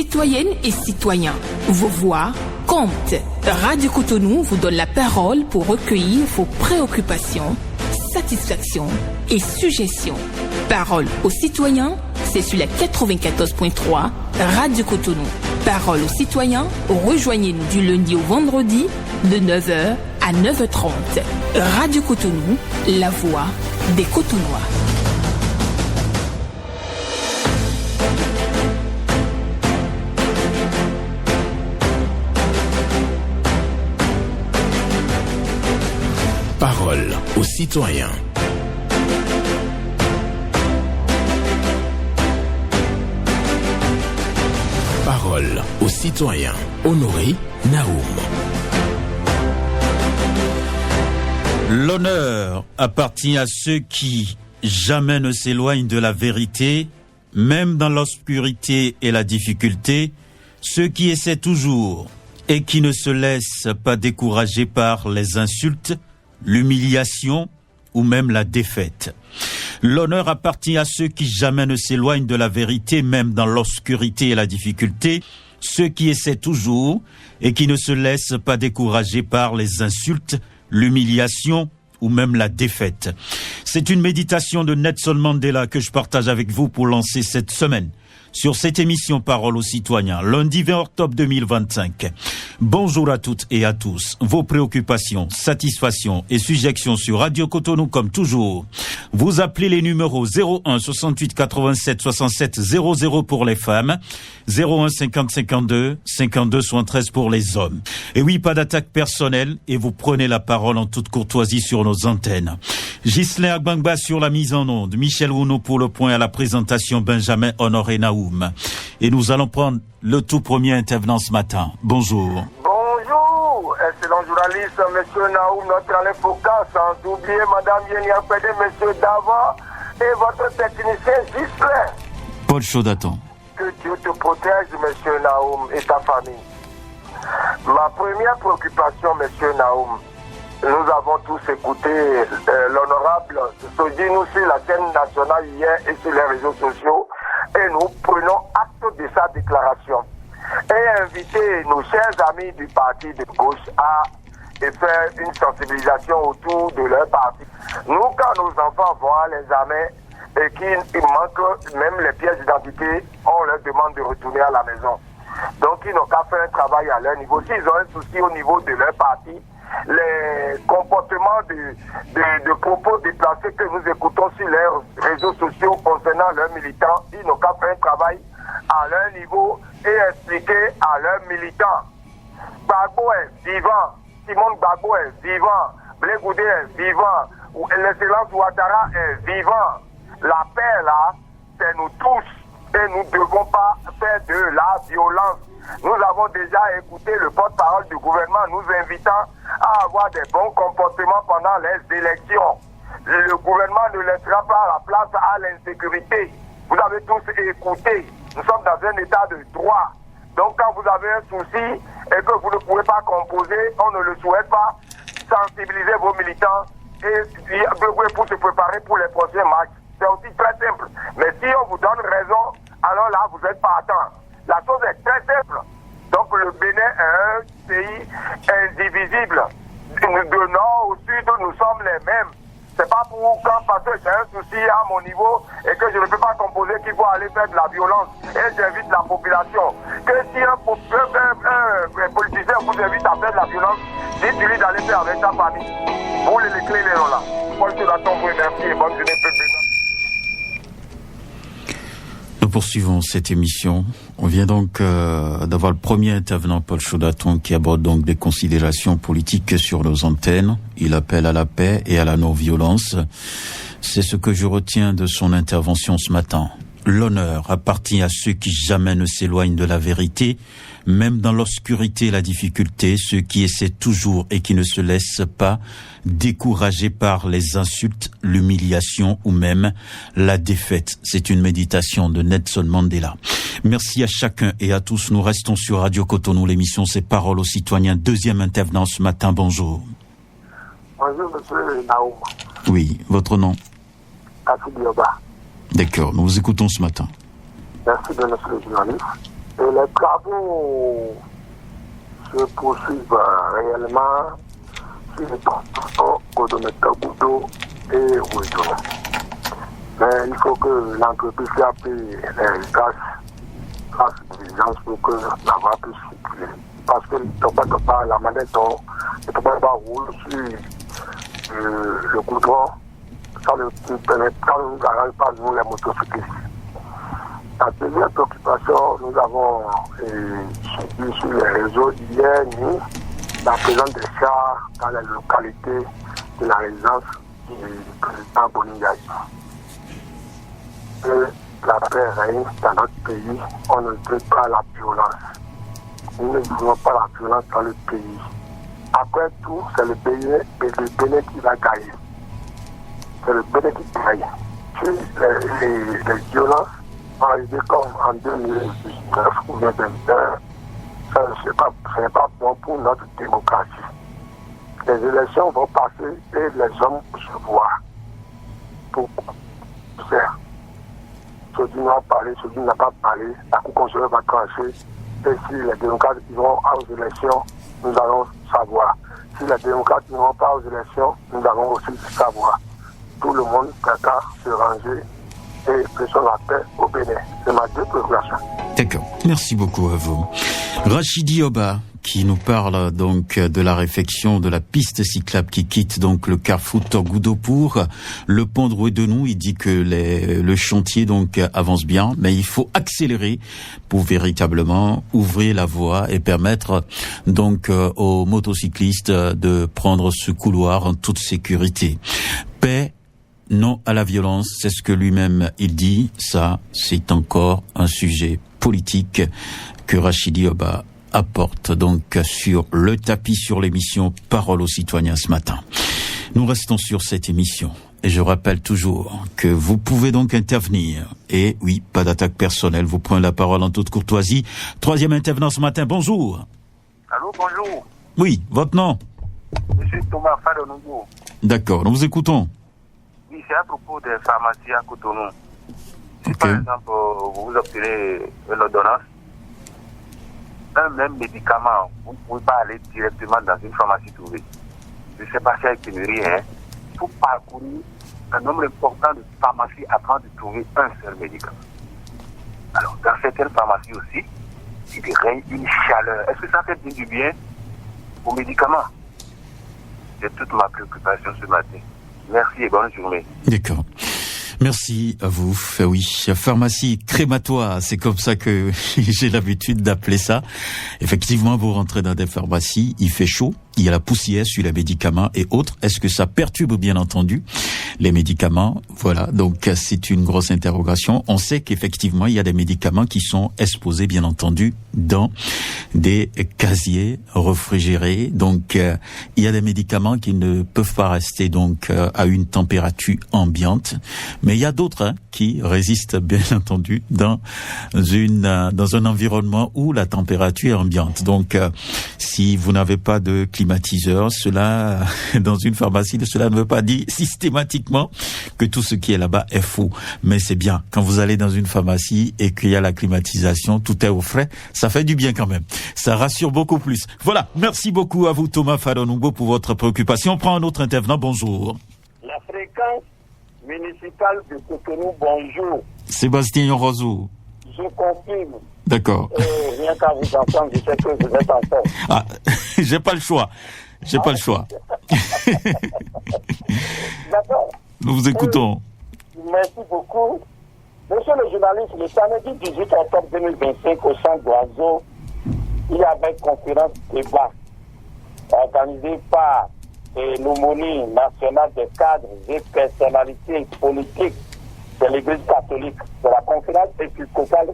Citoyennes et citoyens, vos voix comptent. Radio Cotonou vous donne la parole pour recueillir vos préoccupations, satisfactions et suggestions. Parole aux citoyens, c'est sur la 94.3 Radio Cotonou. Parole aux citoyens, rejoignez-nous du lundi au vendredi de 9h à 9h30. Radio Cotonou, la voix des Cotonnois. Parole aux citoyens. Parole aux citoyens. Honoré Naoum. L'honneur appartient à ceux qui jamais ne s'éloignent de la vérité, même dans l'obscurité et la difficulté, ceux qui essaient toujours et qui ne se laissent pas décourager par les insultes, l'humiliation ou même la défaite. L'honneur appartient à ceux qui jamais ne s'éloignent de la vérité, même dans l'obscurité et la difficulté, ceux qui essaient toujours et qui ne se laissent pas décourager par les insultes, l'humiliation ou même la défaite. C'est une méditation de Nelson Mandela que je partage avec vous pour lancer cette semaine sur cette émission Parole aux citoyens, lundi 20 octobre 2025. Bonjour à toutes et à tous. Vos préoccupations, satisfactions et suggestions sur Radio Cotonou comme toujours. Vous appelez les numéros 01 68 87 67 00 pour les femmes, 01 50 52 52 73 pour les hommes. Et oui, pas d'attaque personnelle et vous prenez la parole en toute courtoisie sur nos antennes. Ghislain Agbangba sur la mise en onde, Michel Rouneau pour le point à la présentation, Benjamin Honoré Naoum. Et nous allons prendre le tout premier intervenant ce matin. Bonjour. Bonjour, excellent journaliste, monsieur Naoum, notre Alain Foucault, sans oublier madame Yenia Pédé, monsieur Dava et votre technicien Ghislain. Paul Chaudatan. Que Dieu te protège, monsieur Naoum, et ta famille. Ma première préoccupation, monsieur Naoum, nous avons tous écouté l'honorable Sodinou sur la scène nationale hier et sur les réseaux sociaux et nous prenons acte de sa déclaration et inviter nos chers amis du parti de gauche à faire une sensibilisation autour de leur parti. Nous, quand nos enfants vont à l'examen et qu'il manque même les pièces d'identité, on leur demande de retourner à la maison. Donc ils n'ont qu'à faire un travail à leur niveau. S'ils ont un souci au niveau de leur parti, les comportements de propos déplacés que nous écoutons sur les réseaux sociaux concernant leurs militants, ils n'ont qu'à faire un travail à leur niveau et expliquer à leurs militants. Gbagbo est vivant, Simone Gbagbo est vivant, Blé Goudé est vivant, l'excellence Ouattara est vivant. La paix là, c'est nous tous et nous ne devons pas faire de la violence. Nous avons déjà écouté le porte-parole du gouvernement nous invitant à avoir des bons comportements pendant les élections. Le gouvernement ne laissera pas la place à l'insécurité. Vous avez tous écouté. Nous sommes dans un état de droit. Donc quand vous avez un souci et que vous ne pouvez pas composer, on ne le souhaite pas, sensibilisez vos militants et pour se préparer pour les prochains matchs. C'est aussi très simple. Mais si on vous donne raison, alors là, vous êtes partant. La chose est très simple. Donc le Bénin est un pays indivisible. De nord au sud, nous sommes les mêmes. C'est pas pour quand parce que j'ai un souci à mon niveau et que je ne peux pas composer qu'il faut aller faire de la violence. Et j'invite la population. Que si un politicien vous invite à faire de la violence, dites-lui d'aller faire avec sa famille. Vous les clés, les là. Moi, je vous remercie et bonne journée. Nous poursuivons cette émission. On vient donc d'avoir le premier intervenant, Paul Chaudaton, qui aborde donc des considérations politiques sur nos antennes. Il appelle à la paix et à la non-violence. C'est ce que je retiens de son intervention ce matin. L'honneur appartient à ceux qui jamais ne s'éloignent de la vérité, même dans l'obscurité et la difficulté, ceux qui essaient toujours et qui ne se laissent pas décourager par les insultes, l'humiliation ou même la défaite. C'est une méditation de Nelson Mandela. Merci à chacun et à tous. Nous restons sur Radio Cotonou. L'émission c'est Parole aux citoyens. Deuxième intervenant ce matin. Bonjour. Bonjour, monsieur Naoum. Oui, votre nom? Kassi Dioba. D'accord, nous vous écoutons ce matin. Merci de notre journaliste. Et les travaux se poursuivent réellement sur les transports Godo et Ouido. Mais il faut que l'entreprise ait les grâce d'urgence pour que la voie puisse circuler. Parce que la manette ne peut pas rouler sur le goudron. Ça ne nous arrange pas, nous, les motocyclistes. La deuxième préoccupation, nous avons suivi sur les réseaux hier nuit la présence des chars dans les localités de la résidence du président Boniaï. Et la paix règne dans notre pays, on ne veut pas la violence. Nous ne voulons pas la violence dans le pays. Après tout, c'est le Bénin qui va gagner. C'est le Bénin qui gagne. Si les violences vont arriver comme en 2019 ou 2021, ce n'est pas bon pour notre démocratie. Les élections vont passer et les hommes se voient. Pour faire. Celui n'a pas parlé, celui n'a pas parlé, la Cour constitutionnelle va trancher. Et si les démocrates vont aux élections, nous allons savoir. Si les démocrates ne vont pas aux élections, nous allons aussi savoir. Tout le monde préfère se ranger et faisons la paix au Bénin. C'est ma deux préoccupations. D'accord. Merci beaucoup à vous. Rachidi Oba, qui nous parle donc de la réfection de la piste cyclable qui quitte donc le carrefour Torgoudo pour le pont de Ouédenou. Il dit que le chantier donc avance bien, mais il faut accélérer pour véritablement ouvrir la voie et permettre donc aux motocyclistes de prendre ce couloir en toute sécurité. Paix, non à la violence, c'est ce que lui-même il dit. Ça, c'est encore un sujet politique que Rachidi Oba apporte donc sur le tapis sur l'émission Parole aux citoyens ce matin. Nous restons sur cette émission et je rappelle toujours que vous pouvez donc intervenir. Et oui, pas d'attaque personnelle, vous prenez la parole en toute courtoisie. Troisième intervenant ce matin, bonjour. Allô, bonjour. Oui, votre nom? Monsieur Thomas Fadonougo. D'accord, nous vous écoutons. Oui, c'est à propos des pharmacies à Cotonou. Si Okay. par exemple, vous obtenez une ordonnance, un même médicament, vous ne pouvez pas aller directement dans une pharmacie trouvée. Je ne sais pas si avec pénurie, il faut parcourir un nombre important de pharmacies avant de trouver un seul médicament. Alors, dans certaines pharmacies aussi, il règne une chaleur. Est-ce que ça fait du bien aux médicaments? C'est toute ma préoccupation ce matin. Merci et bonne journée. D'accord. Merci à vous. Oui, pharmacie crématoire, c'est comme ça que j'ai l'habitude d'appeler ça. Effectivement, vous rentrez dans des pharmacies, il fait chaud, il y a la poussière sur les médicaments et autres. Est-ce que ça perturbe bien entendu les médicaments? Voilà, donc c'est une grosse interrogation. On sait qu'effectivement, il y a des médicaments qui sont exposés bien entendu dans des casiers réfrigérés. Donc il y a des médicaments qui ne peuvent pas rester donc à une température ambiante, mais il y a d'autres qui résistent bien entendu dans un environnement où la température est ambiante. Donc si vous n'avez pas de climatiseur, cela dans une pharmacie, cela ne veut pas dire systématiquement que tout ce qui est là-bas est faux. Mais c'est bien quand vous allez dans une pharmacie et qu'il y a la climatisation, tout est au frais, ça fait du bien quand même. Ça rassure beaucoup plus. Voilà, merci beaucoup à vous Thomas Fadonougo pour votre préoccupation. On prend un autre intervenant, bonjour. La fréquence municipale de Cotonou, bonjour. Sébastien Yorozo. Je confirme. D'accord. Rien qu'à vous entendre, je sais que vous êtes en forme. Ah, j'ai pas le choix. J'ai pas le choix. D'accord. Nous vous écoutons. Merci beaucoup. Monsieur le journaliste, le samedi 18 octobre 2025 au Centre d'Oiseau, il y avait une conférence débat organisée par l'Aumônerie nationale des cadres et personnalités politiques de l'Église catholique, de la conférence épiscopale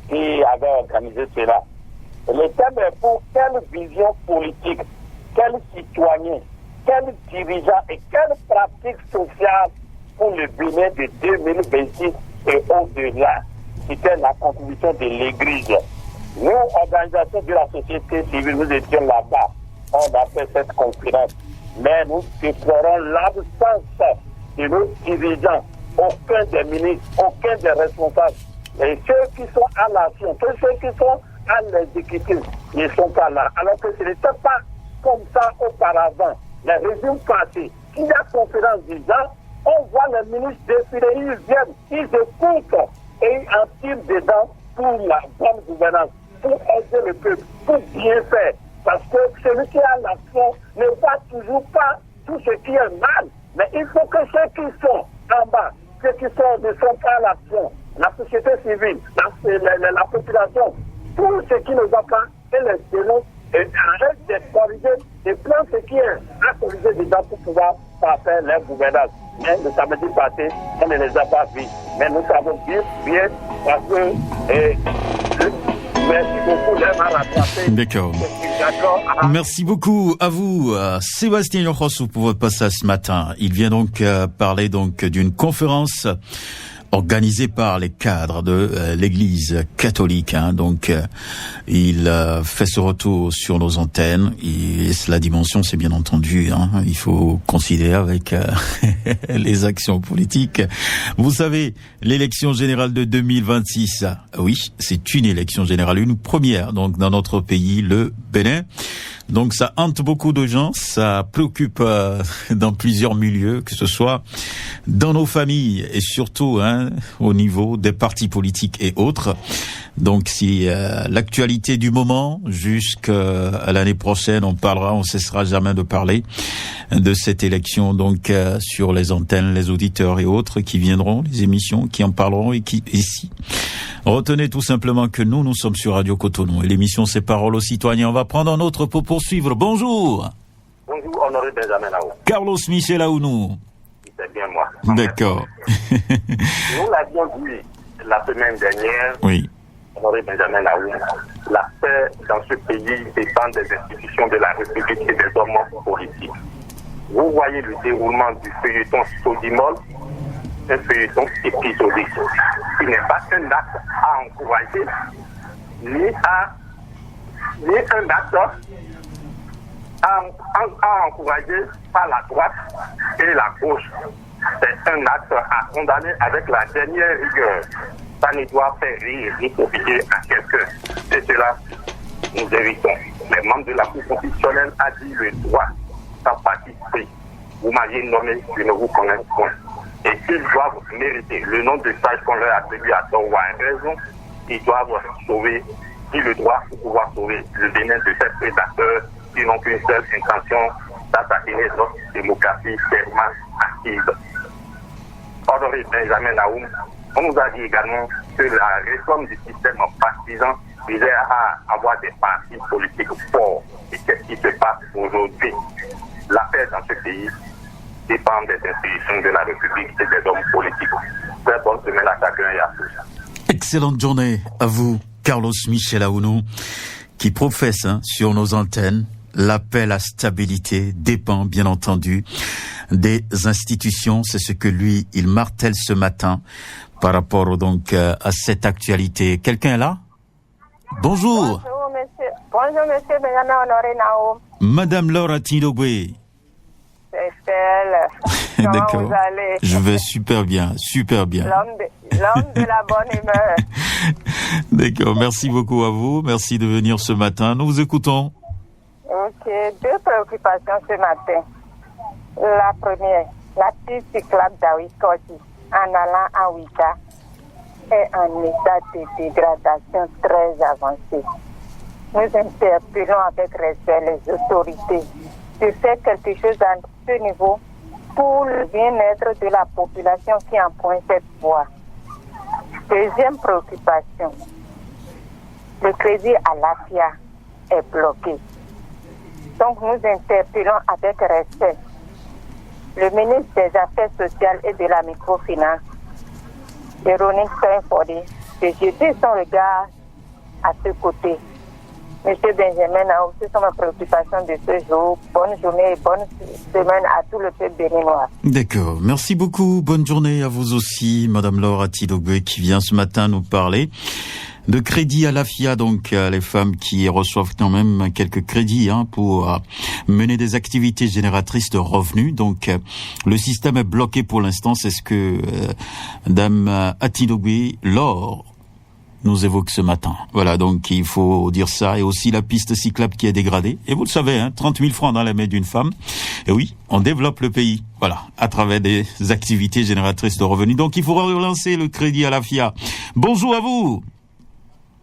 qui avait organisé cela. Le thème est pour quelle vision politique, quel citoyen, quel dirigeant et quelle pratique sociale pour le Bénin de 2026 et au-delà. C'était la contribution de l'Église. Nous, organisation de la société civile, nous étions là-bas. On a fait cette conférence. Mais nous déplorons l'absence de nos dirigeants. Aucun des ministres, aucun des responsables Et ceux qui sont à l'action, que ceux qui sont à l'exécutif ne sont pas là. Alors que ce n'était pas comme ça auparavant. Les régimes passés, il y a conférence des gens, on voit les ministres défiler, ils viennent, ils écoutent et ils en tirent dedans pour la bonne gouvernance, pour aider le peuple, pour bien faire. Parce que celui qui a l'action ne voit toujours pas tout ce qui est mal. Mais il faut que ceux qui sont en bas, ceux qui ne sont pas à l'action, la société civile, la population, tout ce qui ne va pas, et les dénonce et arrête de corriger et prendre ce qui est à corriger dedans pour pouvoir faire leur gouvernance. Mais le samedi passé, on ne les a pas vus. Mais nous savons bien, parce que merci beaucoup de m'avoir rattrapé. D'accord. Merci beaucoup à vous, Sébastien Yokosu, pour votre passage ce matin. Il vient donc parler donc d'une conférence organisée par les cadres de l'Église catholique. Donc, il fait ce retour sur nos antennes. Et la dimension, c'est bien entendu, il faut considérer avec les actions politiques. Vous savez, l'élection générale de 2026, oui, c'est une élection générale, une première donc dans notre pays, le Bénin. Donc ça hante beaucoup de gens, ça préoccupe dans plusieurs milieux, que ce soit dans nos familles et surtout au niveau des partis politiques et autres. Donc si l'actualité du moment jusqu'à l'année prochaine, on cessera jamais de parler de cette élection donc sur les antennes, les auditeurs et autres qui viendront, les émissions qui en parleront et qui ici. Retenez tout simplement que nous sommes sur Radio Cotonou et l'émission c'est Parole aux citoyens. On va prendre un autre pour poursuivre. Bonjour. Bonjour, Honoré Benjamin Naou. Carlos Michel Aounou. C'est bien moi. D'accord. Nous l'avions vu la semaine dernière. Oui. Honoré Benjamin Naou, la paix dans ce pays dépend des institutions de la République et des hommes politiques. Vous voyez le déroulement du feuilleton Sodimol, un feuilleton épisodique, qui n'est pas un acte à encourager, ni un acte à encourager par la droite et la gauche. C'est un acte à condamner avec la dernière rigueur. Ça ne doit faire rire ni profiter à quelqu'un. C'est cela nous évitons. Les membres de la Cour constitutionnelle a dit le droit sans participer. Vous m'aviez nommé, je ne vous connais point. Et s'ils doivent mériter le nom de stage qu'on leur attribue à tort ou à raison, ils doivent sauver, si le droit pour pouvoir sauver le Bénin de ces prédateurs qui n'ont qu'une seule intention d'assassiner notre démocratie fermement active. Honoré Benjamin Naoum, on nous a dit également que la réforme du système partisan visait à avoir des partis politiques forts. Et qu'est-ce qui se passe aujourd'hui? La paix dans ce pays dépend des institutions de la République et des hommes politiques. Très bonne semaine à chacun et à tous. Excellente journée à vous, Carlos Michel Aounou, qui professe sur nos antennes la paix, la stabilité dépend bien entendu des institutions. C'est ce que lui, il martèle ce matin par rapport donc à cette actualité. Quelqu'un est là? Bonjour. Bonjour monsieur. Bonjour monsieur Benjamin Honoré Naoum. Madame Laura Tidogwe. C'est elle. Comment D'accord. vous allez? Je vais super bien, super bien. L'homme de la bonne humeur. D'accord, merci beaucoup à vous. Merci de venir ce matin. Nous vous écoutons. Ok, deux préoccupations ce matin. La première, la piste cyclable d'Awikoti en allant à Ouika est en état de dégradation très avancé. Nous interpellons avec respect les autorités de faire quelque chose à ce niveau pour le bien-être de la population qui emprunte cette voie. Deuxième préoccupation, le crédit à l'AFIA est bloqué. Donc nous interpellons avec respect le ministre des Affaires sociales et de la microfinance, Véronique Saint-Fordé, de jeter son regard à ce côté. Monsieur Benjamin Naoum, ce sont mes préoccupations de ce jour. Bonne journée et bonne semaine à tout le peuple béninois. D'accord. Merci beaucoup. Bonne journée à vous aussi, Madame Laura Tidogwe, qui vient ce matin nous parler de crédit à l'AFIA, donc les femmes qui reçoivent quand même quelques crédits pour mener des activités génératrices de revenus. Donc le système est bloqué pour l'instant. C'est ce que Dame Tidogwe, Laure nous évoque ce matin. Voilà, donc il faut dire ça. Et aussi la piste cyclable qui est dégradée. Et vous le savez, 30 000 francs dans la main d'une femme. Et oui, on développe le pays, voilà, à travers des activités génératrices de revenus. Donc il faut relancer le crédit à la FIA. Bonjour à vous.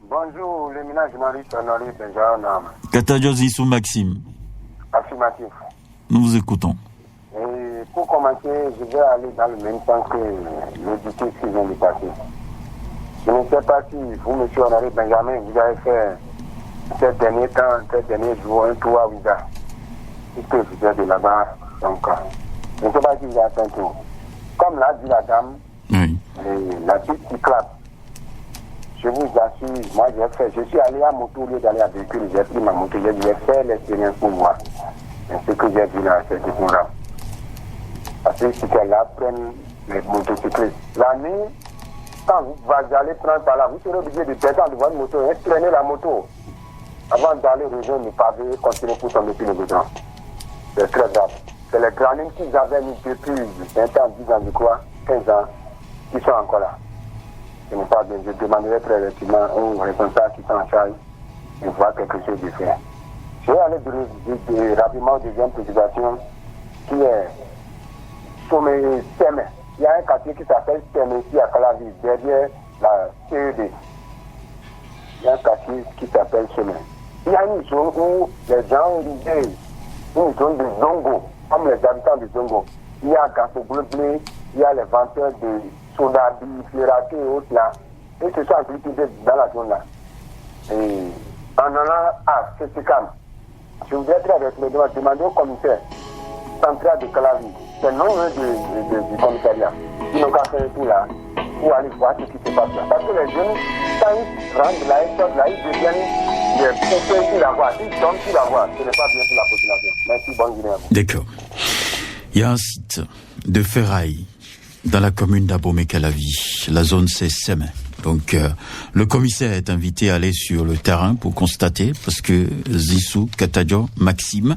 Bonjour, l'éminent journaliste Honoré Benjamin. Katajo Zissou Maxime. Affirmatif. Nous vous écoutons. Et pour commencer, je vais aller dans le même temps que l'auditeur qui vient de passer. Je ne sais pas si vous, monsieur Honoré Benjamin, vous avez fait ces derniers temps, ces derniers jours, un tour à Ouida. Puisque vous êtes de là-bas, donc je ne sais pas si vous avez fait un tour. Comme l'a dit la dame, Oui. la piste cyclable, je vous assure, moi je suis allé à moto au lieu d'aller à véhicule, j'ai pris ma moto, j'ai fait l'expérience pour moi. Et ce que j'ai vu là, c'est déplorable. Parce que si là prennent les motocyclistes, la nuit, quand vous allez prendre par là, vous serez obligé de descendre de votre moto et traîner la moto avant d'aller rejoindre le pavé et continuer pour tomber sur le goudron. C'est très grave. C'est les granines qu'ils avaient mis depuis 20 ans, 10 ans, je crois, 15 ans, qui sont encore là. Ce n'est pas bien. Je demanderai très rapidement aux responsables qui sont en charge de voir quelque chose de faire. Je vais aller rapidement aux deuxième préoccupation qui est sommet Semé. Il y a un quartier qui s'appelle Semé ici à Calavis, derrière la CED. Il y a un quartier qui s'appelle Semé. Il y a une zone où les gens vivent, une zone de Zongo, comme les habitants de Zongo. Il y a Gasso Bleu, il y a les vendeurs de Sodabi, Fierati et autres là. Et ce sont agricultés dans la zone là. Et en allant à CCCAM, je voudrais très rapidement demander au commissaire central de Calavis, c'est non du commissariat, qui n'ont qu'à faire tout là, pour aller voir ce qui se passe là. Parce que les jeunes, quand ils rentrent là, ils sortent là, ils deviennent des poupées sur la voie. Ils tombent sur la voie, ce n'est pas bien pour la population. Merci, bonne journée à vous. D'accord. Il y a un site de ferraille dans la commune d'Abomey-Calavis. La zone, c'est Semé. Donc, le commissaire est invité à aller sur le terrain pour constater, parce que Zissou Katajo Maxime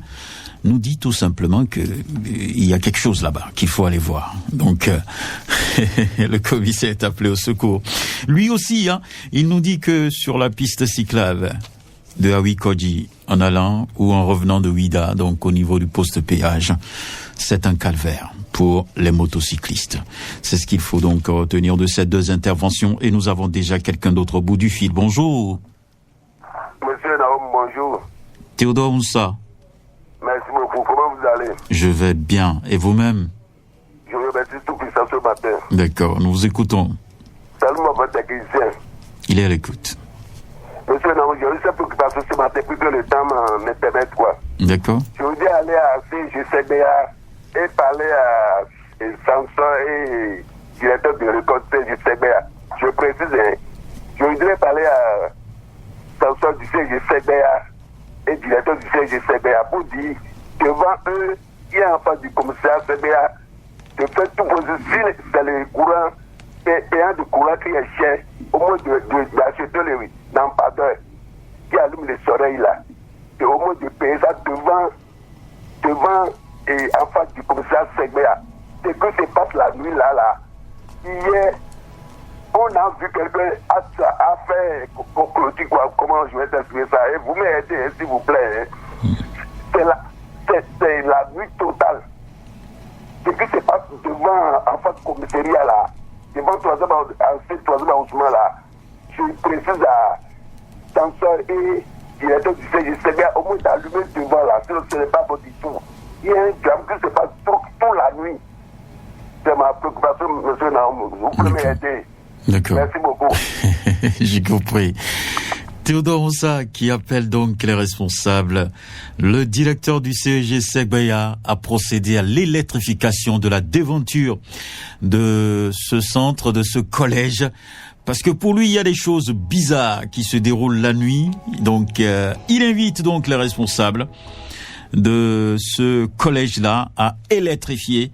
nous dit tout simplement que il y a quelque chose là-bas qu'il faut aller voir. Donc, le commissaire est appelé au secours. Lui aussi, il nous dit que sur la piste cyclable de Awikoji, en allant ou en revenant de Ouida, donc au niveau du poste péage, c'est un calvaire pour les motocyclistes. C'est ce qu'il faut donc retenir de ces deux interventions. Et nous avons déjà quelqu'un d'autre au bout du fil. Bonjour. Monsieur Naoum, bonjour. Théodore Moussa. Merci beaucoup. Comment vous allez? Je vais bien. Et vous-même? Je vous remercie tout puissant ce matin. D'accord, nous vous écoutons. Salut mon technicien. Il est à l'écoute. Monsieur Naoum, j'ai eu cette préoccupation ce matin plus que le temps me permet quoi. D'accord. Je voudrais aller à CGCBA et parler à Samson et directeur de récolte CGCBA. Je précise, je voudrais parler à Samson du CGCBA et directeur du CGCBA pour dire devant eux, il y a un face du commissariat CBA de faire tout possible. Si c'est le courant, payant de courant qui est cher, au moins d'acheter les lampadaires qui allument les oreilles là, et au moins de payer ça devant et en face du commissariat CBA. C'est que se passe la nuit là. Hier, on a vu quelqu'un a fait clôture, comment je vais t'expliquer ça, et vous m'aidez s'il vous plaît. C'est la nuit totale. Ce qui se passe devant en face du commissariat là, devant ce troisième arrondissement là, je précise à Sansor et directeur du CGCBA au moins d'allumer devant là, sinon ce n'est pas bon du tout. Il y a un drame qui se passe toute la nuit. C'est ma préoccupation, monsieur Naoum. Vous pouvez m'aider. D'accord. Merci beaucoup. J'ai compris. Théodore Moussa qui appelle donc les responsables. Le directeur du CEG Segbeya a procédé à l'électrification de la devanture de ce centre, de ce collège. Parce que pour lui, il y a des choses bizarres qui se déroulent la nuit. Donc, il invite donc les responsables de ce collège-là à électrifier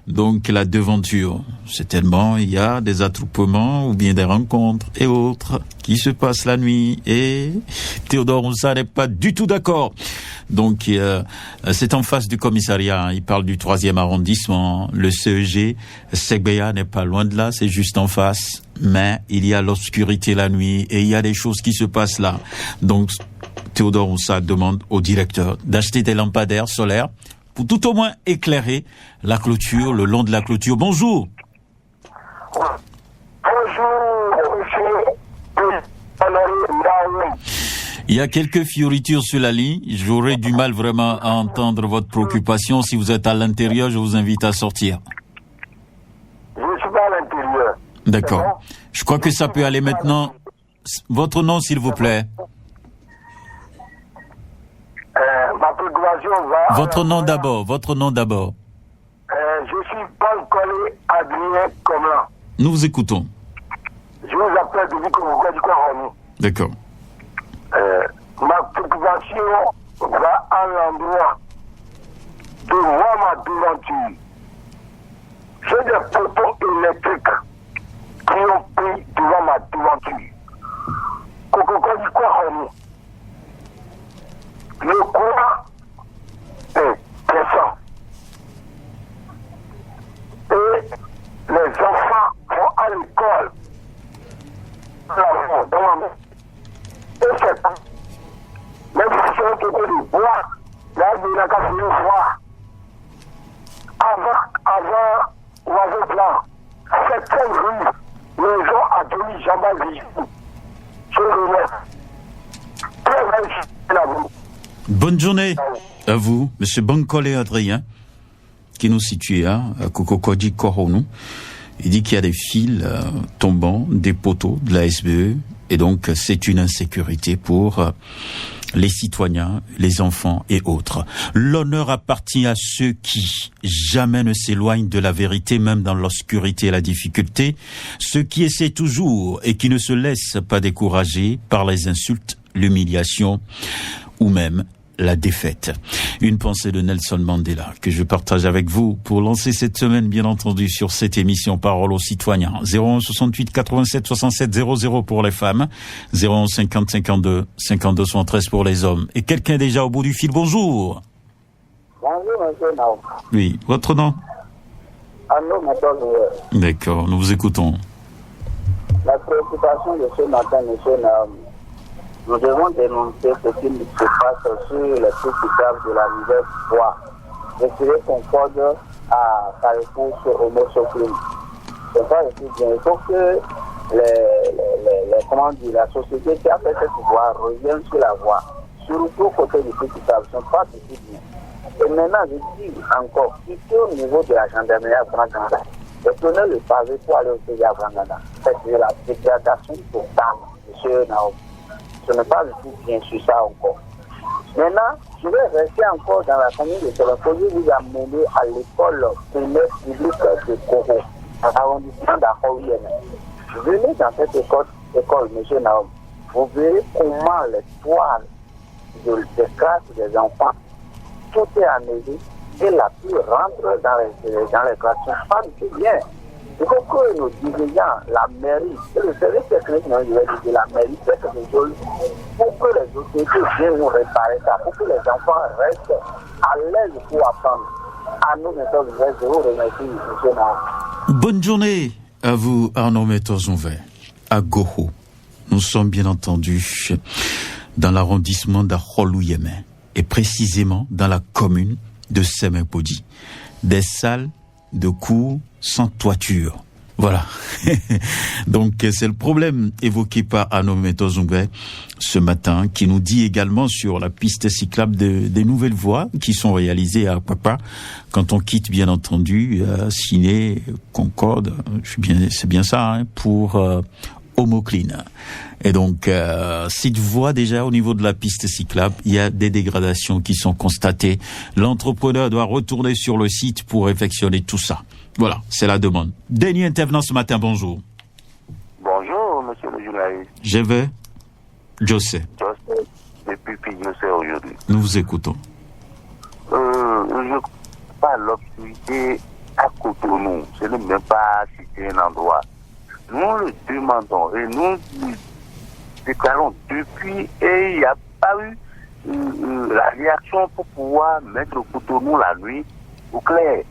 donc la devanture. Certainement, il y a des attroupements ou bien des rencontres et autres qui se passent la nuit. Et Théodore Moussa n'est pas du tout d'accord. Donc, c'est en face du commissariat. Hein. Il parle du 3e arrondissement. Le CEG, Segbea n'est pas loin de là, c'est juste en face. Mais il y a l'obscurité la nuit et il y a des choses qui se passent là. Donc, Théodore Oussa demande au directeur d'acheter des lampadaires solaires pour tout au moins éclairer la clôture, le long de la clôture. Bonjour. Bonjour, monsieur. Il y a quelques fioritures sur la ligne. J'aurais du mal vraiment à entendre votre préoccupation. Si vous êtes à l'intérieur, je vous invite à sortir. Je ne suis pas à l'intérieur. D'accord. Je crois que ça peut aller maintenant. Votre nom, s'il vous plaît. Ma préoccupation va... Votre nom d'abord. Je suis Paul Collé Adrien Comlan. Nous vous écoutons. Je vous appelle depuis que vous du Coronu. D'accord. Ma préoccupation va à l'endroit de voir ma devanture. J'ai des poteaux électriques qui ont pris devant ma devanture. Coco du Coronu. Le courant est pressant. Et les enfants vont à l'école. Et c'est pas. Même si c'est un peu de bois, là, il n'y a qu'à finir voir. Avant l'oiseau blanc, certaines rues, les gens à demi jamais vivent. Je le mets. Très bien, à vous. Bonne journée à vous, monsieur Bankole Adrien, qui nous situe à Kokokodi Koronu. Il dit qu'il y a des fils tombants, des poteaux de la SBE, et donc c'est une insécurité pour les citoyens, les enfants et autres. L'honneur appartient à ceux qui jamais ne s'éloignent de la vérité, même dans l'obscurité et la difficulté, ceux qui essaient toujours et qui ne se laissent pas décourager par les insultes, l'humiliation ou même la défaite. Une pensée de Nelson Mandela que je partage avec vous pour lancer cette semaine, bien entendu, sur cette émission Parole aux citoyens. 01 68 87 67 00 pour les femmes, 01 50 52 52 73 pour les hommes. Et quelqu'un déjà au bout du fil, bonjour. Bonjour, monsieur Naoum. Oui, votre nom? Allô, monsieur. D'accord, nous vous écoutons. La préoccupation de ce matin, monsieur Naoum, nous devons dénoncer ce qui se passe sur les critiquables de la rivière Bois. Je serai concorde à Carrefour sur Homo-Soclin. C'est pas aussi bien. Il faut que la société qui a fait cette voie revienne sur la voie. Surtout côté du critiquable, ce ne sont pas du tout bien. Et maintenant, je dis encore, ici au niveau de la gendarmerie à Branganda, prenez le pavé pour aller au pays à Branganda. C'est la dégradation totale, monsieur Naoum. Ce n'est pas du tout bien sur ça encore. Maintenant, je vais rester encore dans la famille de Téléphonie, vous amener à l'école primaire publique de Koro, dans l'arrondissement d'Ahouyene. Venez dans cette école, monsieur Naoum. Vous verrez comment les toiles des classes des enfants, tout est amélioré et la pluie rentre dans les classes. Ce n'est pas du tout bien. Il faut que nos dirigeants, la mairie, et le service technique, de la mairie, fassent quelque chose pour que les autorités viennent nous réparer ça, pour que les enfants restent à l'aise pour apprendre. À nous, je vous remercie, M. Naoum. Bonne journée à vous, Arnaud Métozonvert, à Goho. Nous sommes bien entendu dans l'arrondissement d'Akholouyeme et précisément dans la commune de Semepodi. Des salles de cours sans toiture. Voilà. Donc, c'est le problème évoqué par Arnaud Métozonvert ce matin, qui nous dit également sur la piste cyclable des nouvelles voies qui sont réalisées à Papa, quand on quitte, bien entendu, Ciné, Concorde, c'est bien ça, hein, pour Homocline. Et donc, cette voie, déjà, au niveau de la piste cyclable, il y a des dégradations qui sont constatées. L'entrepreneur doit retourner sur le site pour réfectionner tout ça. Voilà, c'est la demande. Dernier intervenant ce matin, bonjour. Bonjour, monsieur le journaliste. Je vais. José. José, depuis José aujourd'hui. Nous vous écoutons. Je parle de l'obscurité à Cotonou. Ce n'est même pas citer un endroit. Nous le demandons et nous déclarons depuis et il n'y a pas eu la réaction pour pouvoir mettre Cotonou la nuit au clair.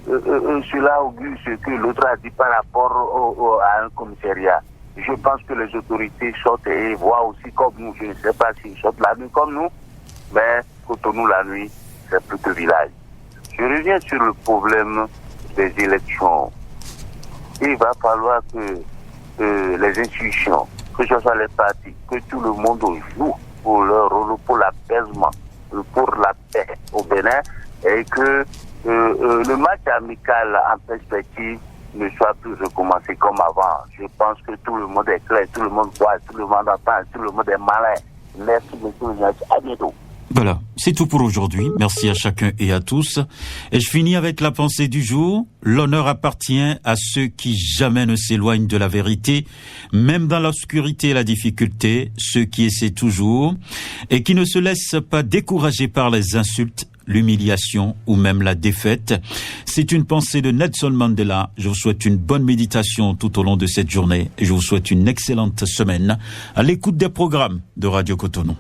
Cela augure ce que l'autre a dit par rapport à un commissariat. Je pense que les autorités sortent et voient aussi comme nous. Je ne sais pas s'ils sortent la nuit comme nous, mais Cotonou la nuit, c'est plus que village. Je reviens sur le problème des élections. Il va falloir que les institutions, que ce soit les partis, que tout le monde joue pour leur rôle, pour l'apaisement, pour la paix au Bénin, et que le match amical en perspective ne soit plus recommencé comme avant. Je pense que tout le monde est clair, tout le monde voit, tout le monde entend, tout le monde est malin. Merci, monsieur. À bientôt. Voilà, c'est tout pour aujourd'hui. Merci à chacun et à tous. Et je finis avec la pensée du jour. L'honneur appartient à ceux qui jamais ne s'éloignent de la vérité, même dans l'obscurité et la difficulté, ceux qui essaient toujours et qui ne se laissent pas décourager par les insultes, l'humiliation ou même la défaite. C'est une pensée de Nelson Mandela. Je vous souhaite une bonne méditation tout au long de cette journée et je vous souhaite une excellente semaine à l'écoute des programmes de Radio Cotonou.